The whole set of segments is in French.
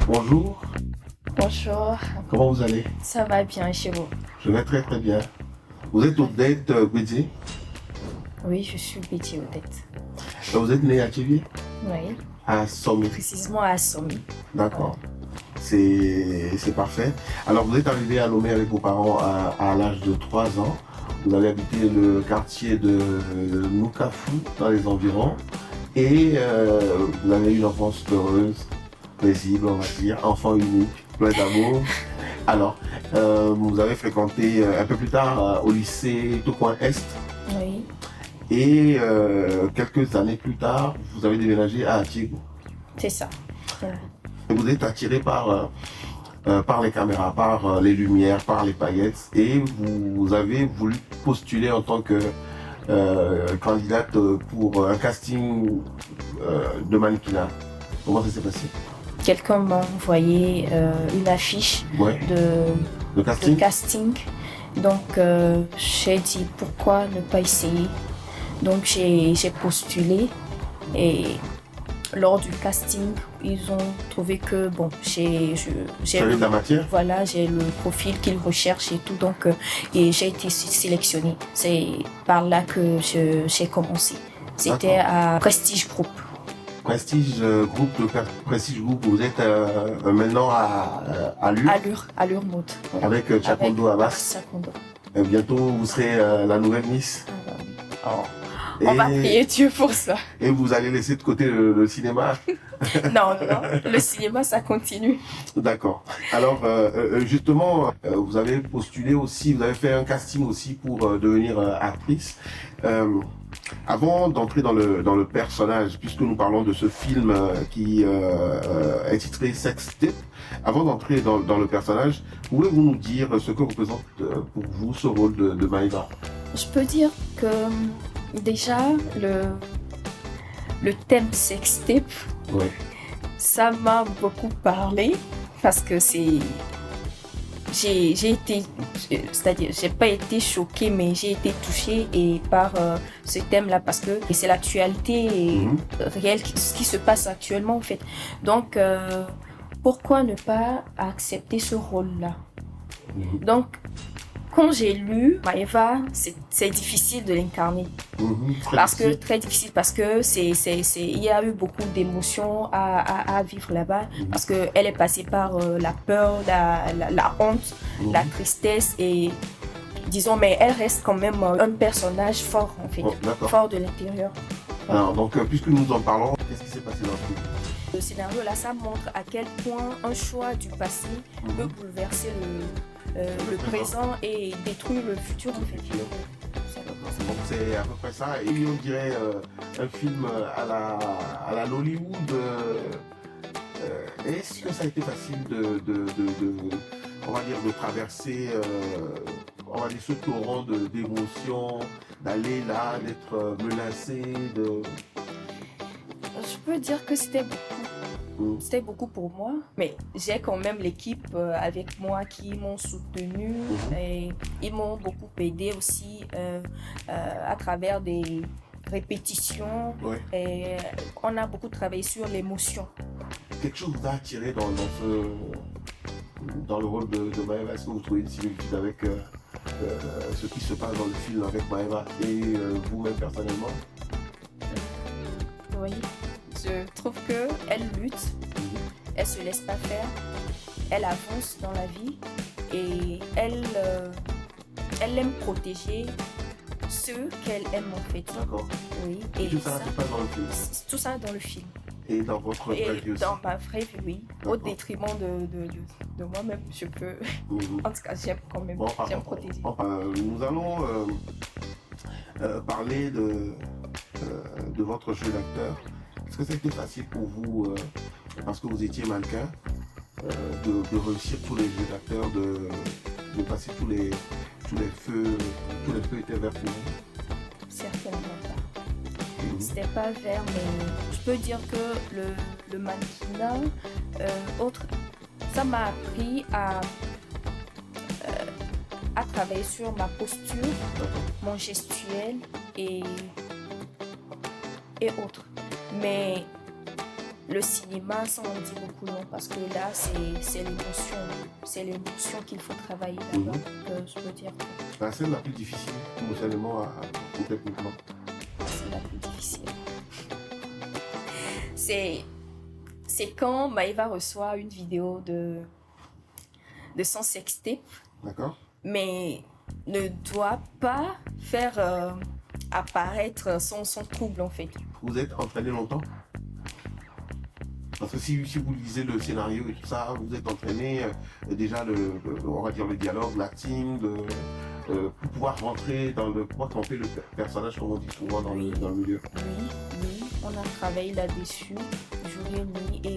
Bonjour, Bonjour, comment vous allez? ça va bien chez vous? Je vais très très bien. Vous êtes Odette Gwedzi. Oui, je suis Betty Odette. Vous êtes né à Thiévier? Oui, À Sommet. précisément à Somi. D'accord, c'est parfait. Alors vous êtes arrivé à Lomé avec vos parents à l'âge de 3 ans. Vous avez habité le quartier de Noukafou dans les environs. Et vous avez eu une enfance heureuse, paisible, on va dire, enfant unique, plein d'amour. Alors, vous avez fréquenté un peu plus tard au lycée Tocoin Est. Oui, Et quelques années plus tard, vous avez déménagé à Atigo. c'est ça. Vous êtes attiré par les caméras, par les lumières, par les paillettes. Et vous avez voulu postuler en tant que candidate pour un casting de mannequinat. Comment ça s'est passé? Quelqu'un m'a envoyé une affiche Ouais, de, le de casting. casting. Donc, j'ai dit pourquoi ne pas essayer. Donc, j'ai postulé et lors du casting, ils ont trouvé que bon, j'ai J'avais de la matière. voilà, j'ai le profil qu'ils recherchent et tout, donc et j'ai été sélectionnée. C'est par là que j'ai commencé. C'était à Prestige Group. Prestige Group, Prestige Group, vous êtes maintenant à Lure Allure Mode. Ouais. avec Chakondo Avec Abbas. Chakondo. Et bientôt, vous serez la nouvelle Miss. Ah bah oui. Oh. Et, On va prier Dieu pour ça. et vous allez laisser de côté le cinéma. Non, non, le cinéma, ça continue. D'accord. Alors, justement, vous avez postulé aussi, vous avez fait un casting aussi pour devenir actrice. Avant d'entrer dans le personnage, puisque nous parlons de ce film qui est titré Sex Tape, avant d'entrer dans le personnage, pouvez-vous nous dire ce que représente pour vous ce rôle de Maïva? Je peux dire que déjà, le thème sextape, Ouais. ça m'a beaucoup parlé parce que j'ai été, c'est-à-dire, j'ai pas été choquée, mais j'ai été touchée et par ce thème-là parce que c'est l'actualité réelle, ce qui se passe actuellement en fait. Donc, pourquoi ne pas accepter ce rôle-là? Donc, quand j'ai lu Maëva, c'est difficile de l'incarner. Très difficile parce que il y a eu beaucoup d'émotions à vivre là-bas parce que elle est passée par la peur, la honte, la tristesse et disons, mais elle reste quand même un personnage fort en fait, fort de l'intérieur. Alors, donc, puisque nous en parlons, qu'est-ce qui s'est passé dans le film? Le scénario là, ça montre à quel point un choix du passé peut bouleverser le présent et détruire le futur en fait. Donc c'est à peu près ça. Et on dirait un film à la Hollywood. Est-ce que ça a été facile on va dire, de traverser on va dire, ce torrent d'émotions, d'aller là, d'être menacé, Je peux dire que c'était beaucoup pour moi, mais j'ai quand même l'équipe avec moi qui m'ont soutenu et ils m'ont beaucoup aidé aussi à travers des répétitions. Ouais. Et on a beaucoup travaillé sur l'émotion. Quelque chose vous a attiré dans le rôle de Maëva? Est-ce que vous trouvez une similitude avec ce qui se passe dans le film avec Maëva et vous-même personnellement? Oui, je trouve qu'elle lutte, elle se laisse pas faire, elle avance dans la vie et elle aime protéger ceux qu'elle aime en fait. D'accord. Oui. Et tout ça se passe dans le film? Tout ça dans le film. Et dans votre vraie vie aussi? Dans ma vraie vie, oui. Au détriment de moi-même, je peux. En tout cas, j'aime quand même. J'aime protéger. Nous allons parler de votre jeu d'acteur. Est-ce que c'était facile pour vous, parce que vous étiez mannequin, de réussir tous les jeux d'acteurs, de passer tous les feux étaient verts pour vous? Certainement pas. C'était pas vert, mais je peux dire que le mannequinat, ça m'a appris à travailler sur ma posture, mon gestuel et autres. Mais le cinéma, ça on dit beaucoup non, parce que là, c'est l'émotion. C'est l'émotion qu'il faut travailler là-bas, je peux dire. La scène la plus difficile, émotionnellement, ou techniquement? La scène la plus difficile. C'est quand Maëva reçoit une vidéo de son sextape. D'accord. Mais ne doit pas faire apparaître son trouble, en fait. Vous êtes entraîné longtemps? Parce que si vous lisez le scénario et tout ça, vous êtes entraîné déjà on va dire le dialogue, l'acting, pour pouvoir rentrer pouvoir camper le personnage, comme on dit souvent dans le milieu. Oui, on a travaillé là-dessus, jour et nuit, et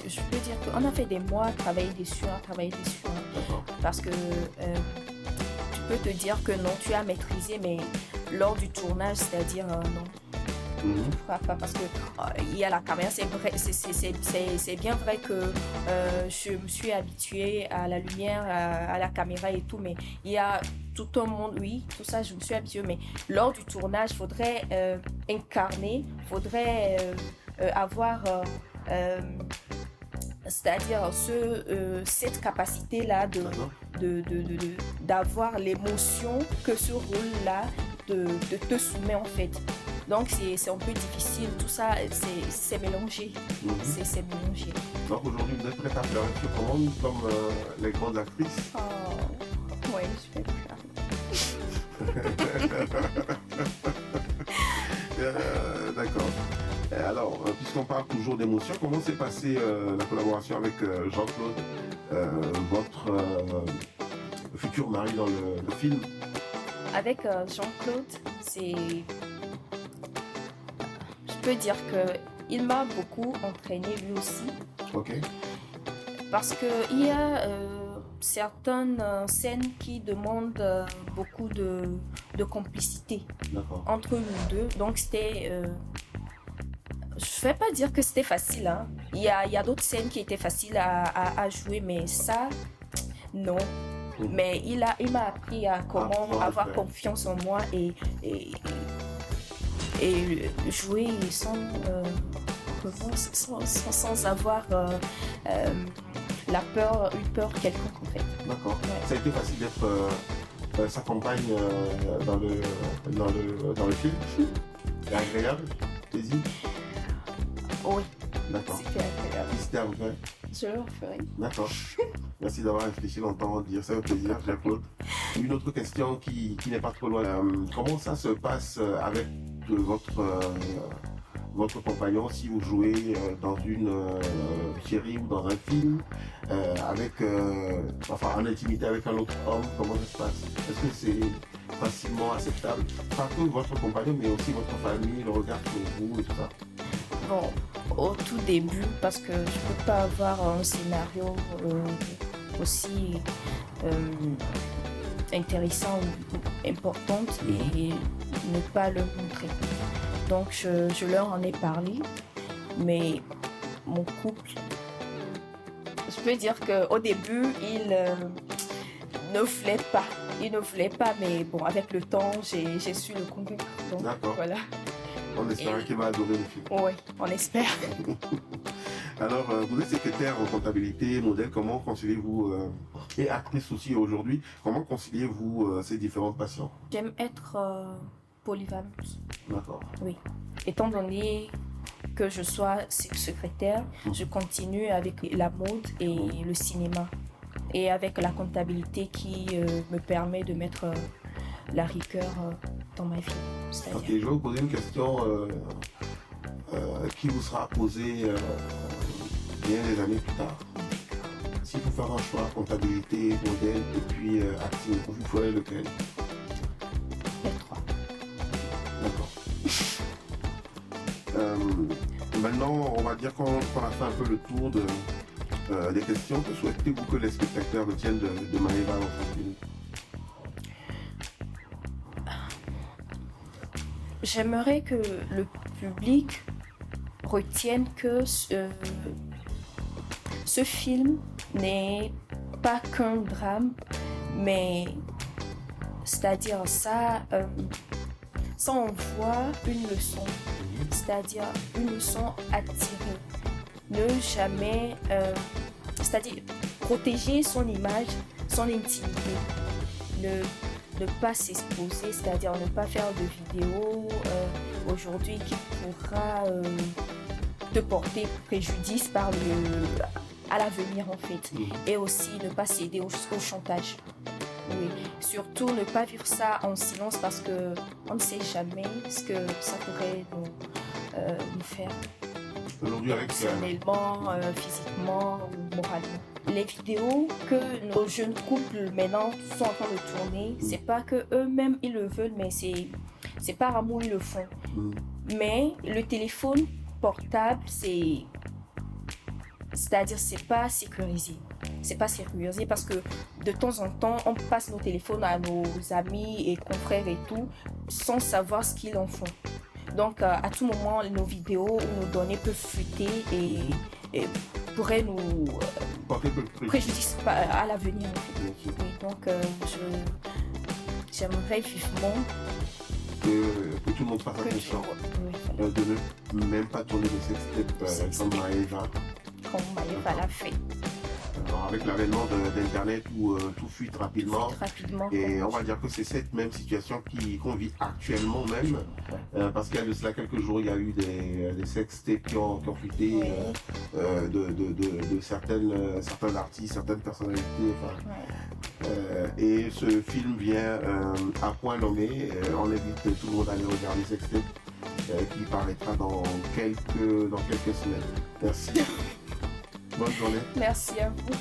je peux dire qu'on a fait des mois à travailler dessus. D'accord. Parce que tu peux te dire que non, tu as maîtrisé, mais lors du tournage, c'est-à-dire non. Pas parce que il y a la caméra, c'est vrai, c'est bien vrai que je me suis habituée à la lumière, à la caméra et tout, mais il y a tout un monde, oui, tout ça, je me suis habituée, mais lors du tournage, faudrait incarner, faudrait avoir c'est-à-dire cette capacité-là d'avoir l'émotion que ce rôle-là de te soumet en fait. Donc c'est un peu difficile, tout ça c'est mélangé. C'est mélangé. Donc aujourd'hui vous êtes prête à pleurer sur commande comme les grandes actrices? Oh, oui, je vais pleurer. D'accord. Alors, puisqu'on parle toujours d'émotion, comment s'est passée la collaboration avec Jean-Claude, votre futur mari dans le film? Avec Jean-Claude, je peux dire qu'il m'a beaucoup entraîné lui aussi. Ok. Parce qu'il y a certaines scènes qui demandent beaucoup de complicité entre nous deux. Donc c'était... je ne vais pas dire que c'était facile. Hein. Il y a d'autres scènes qui étaient faciles à jouer, mais ça, non. Mais il m'a appris à comment avoir confiance en moi et jouer sans avoir une peur quelconque en fait. D'accord. Ouais. Ça a été facile d'être sa compagne dans le film? C'est agréable, plaisir? Oui. D'accord. C'était agréable. C'était agréable. Je le referai. D'accord. Merci d'avoir réfléchi longtemps, dire ça au plaisir, Jean-Claude. Une autre question qui n'est pas trop loin. Comment ça se passe avec votre compagnon si vous jouez dans une série ou dans un film en intimité avec un autre homme? Comment ça se passe? Est-ce que c'est facilement acceptable? Pas que votre compagnon, mais aussi votre famille, le regard sur vous et tout ça. Bon, au tout début, parce que je ne peux pas avoir un scénario aussi intéressant ou important et ne pas le montrer. Donc je leur en ai parlé, mais mon couple, je peux dire qu'au début, il ne voulait pas, mais bon, avec le temps, j'ai su le convaincre. Donc, d'accord. Voilà. On espère qu'il va adorer le film. Oui, on espère. Alors, vous êtes secrétaire en comptabilité, modèle, comment conciliez-vous, et actrice aussi aujourd'hui, comment conciliez-vous ces différentes passions? J'aime être polyvalente. D'accord. Oui. Étant donné que je sois secrétaire, je continue avec la mode et le cinéma. Et avec la comptabilité qui me permet de mettre la rigueur dans ma vie. Ok, je vais vous poser une question qui vous sera posée bien des années plus tard. Si vous faites un choix, comptabilité, modèle et puis acting, vous ferez lequel? Les trois. D'accord. Maintenant, on va dire qu'on a fait un peu le tour des questions. Que souhaitez-vous que les spectateurs retiennent de Maëva dans ce film? J'aimerais que le public retienne que ce film n'est pas qu'un drame, mais c'est-à-dire ça envoie une leçon. c'est-à-dire une leçon à tirer. Ne jamais, c'est-à-dire protéger son image, son intimité. Ne pas s'exposer, c'est-à-dire ne pas faire de vidéos aujourd'hui qui pourra te porter préjudice à l'avenir en fait. Et aussi ne pas céder au chantage. Oui. Surtout ne pas vivre ça en silence parce que on ne sait jamais ce que ça pourrait nous faire. Aujourd'hui, émotionnellement, physiquement ou moralement. Les vidéos que nos jeunes couples maintenant sont en train de tourner, c'est pas que eux-mêmes ils le veulent, mais c'est par amour ils le font. Mais le téléphone portable, c'est-à-dire c'est pas sécurisé. C'est pas sécurisé parce que de temps en temps, on passe nos téléphones à nos amis et confrères et tout, sans savoir ce qu'ils en font. Donc, à tout moment, nos vidéos ou nos données peuvent fuiter et pourraient nous préjudice à l'avenir. Oui, donc, j'aimerais vivement que tout le monde fasse attention de ne même pas tourner de sextape comme Maëva l'a fait. Alors, avec l'avènement d'Internet où tout fuite rapidement, et on va dire que c'est cette même situation qu'on vit actuellement même, parce qu'il y a de cela quelques jours, il y a eu des sextapes qui ont fuité de certains artistes, certaines personnalités. Et ce film vient à point nommé. On invite tout le monde à aller regarder sextape qui paraîtra dans quelques semaines. Merci. Bonne journée. Merci à vous.